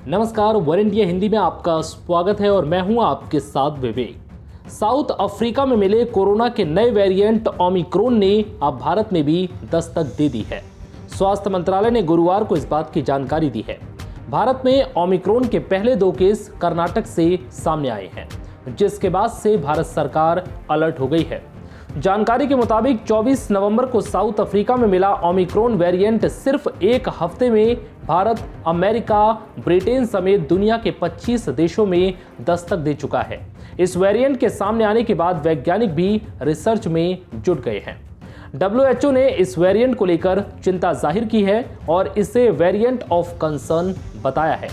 नमस्कार, one India Hindi में आपका स्वागत है और मैं हूं आपके साथ विवेक। साउथ अफ्रीका में मिले कोरोना के नए वेरिएंट ओमिक्रॉन ने अब भारत में भी दस्तक दे दी है। स्वास्थ्य मंत्रालय ने गुरुवार को इस बात की जानकारी दी है। भारत में ओमिक्रॉन के पहले 2 केस कर्नाटक से सामने आए हैं, जिसके बाद से भारत सरकार अलर्ट हो गई है। जानकारी के मुताबिक 24 नवंबर को साउथ अफ्रीका में मिला ओमिक्रॉन वेरिएंट सिर्फ एक हफ्ते में भारत, अमेरिका, ब्रिटेन समेत दुनिया के 25 देशों में दस्तक दे चुका है। इस वेरिएंट के सामने आने के बाद वैज्ञानिक भी रिसर्च में जुट गए हैं। WHO ने इस वेरिएंट को लेकर चिंता जाहिर की है और इसे वेरिएंट ऑफ कंसर्न बताया है।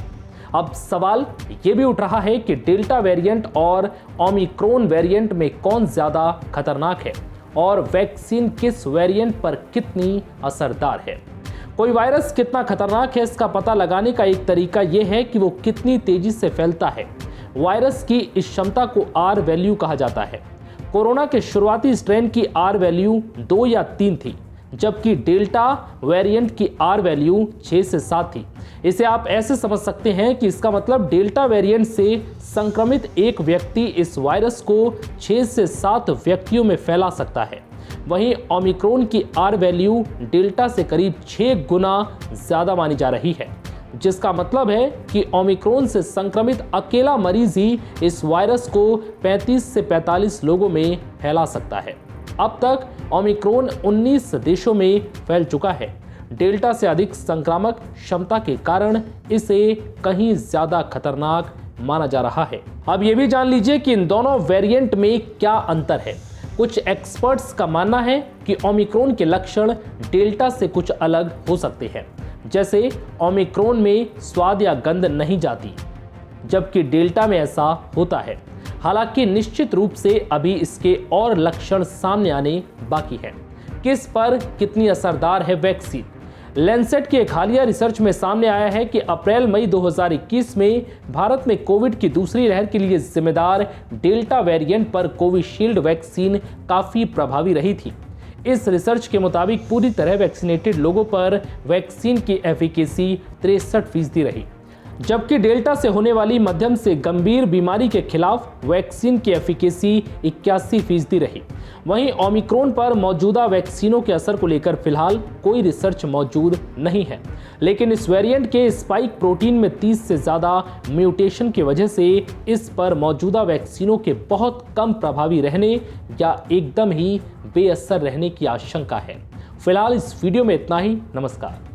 अब सवाल ये भी उठ रहा है कि डेल्टा वेरिएंट और ओमिक्रॉन वेरिएंट में कौन ज्यादा खतरनाक है और वैक्सीन किस वेरिएंट पर कितनी असरदार है। कोई वायरस कितना खतरनाक है, इसका पता लगाने का एक तरीका यह है कि वो कितनी तेजी से फैलता है। वायरस की इस क्षमता को R वैल्यू कहा जाता है। कोरोना के शुरुआती स्ट्रेन की R वैल्यू 2 या 3 थी, जबकि डेल्टा वेरिएंट की R वैल्यू 6 से 7 थी। इसे आप ऐसे समझ सकते हैं कि इसका मतलब डेल्टा वेरिएंट से संक्रमित एक व्यक्ति इस वायरस को 6 से 7 व्यक्तियों में फैला सकता है। वहीं ओमिक्रॉन की R वैल्यू डेल्टा से करीब 6 गुना ज्यादा मानी जा रही है, जिसका मतलब है कि ओमिक्रॉन से संक्रमित अकेला मरीज ही इस वायरस को 35 से 45 लोगों में फैला सकता है। अब तक ओमिक्रॉन 19 देशों में फैल चुका है। डेल्टा से अधिक संक्रामक क्षमता के कारण इसे कहीं ज्यादा खतरनाक माना जा रहा है। अब ये भी जान लीजिए कि इन दोनों वेरिएंट में क्या अंतर है। कुछ एक्सपर्ट्स का मानना है कि ओमिक्रॉन के लक्षण डेल्टा से कुछ अलग हो सकते हैं, जैसे ओमिक्रॉन में स्वाद या गंध नहीं जाती, जबकि डेल्टा में ऐसा होता है। हालांकि निश्चित रूप से अभी इसके और लक्षण सामने आने बाकी हैं। किस पर कितनी असरदार है वैक्सीन? लैंसेट की एक हालिया रिसर्च में सामने आया है कि अप्रैल-मई 2021 में भारत में कोविड की दूसरी लहर के लिए जिम्मेदार डेल्टा वेरिएंट पर कोविशील्ड वैक्सीन काफी प्रभावी रही थी। इस रिसर्च के मुताबिक पूरी तरह वैक्सीनेटेड लोगों पर वैक्सीन की एफिकेसी 63% रही, जबकि डेल्टा से होने वाली मध्यम से गंभीर बीमारी के खिलाफ वैक्सीन की एफिकेसी 81% रही। वहीं ओमिक्रॉन पर मौजूदा वैक्सीनों के असर को लेकर फिलहाल कोई रिसर्च मौजूद नहीं है, लेकिन इस वेरिएंट के स्पाइक प्रोटीन में 30 से ज्यादा म्यूटेशन की वजह से इस पर मौजूदा वैक्सीनों के बहुत कम प्रभावी रहने या एकदम ही बेअसर रहने की आशंका है। फिलहाल इस वीडियो में इतना ही। नमस्कार।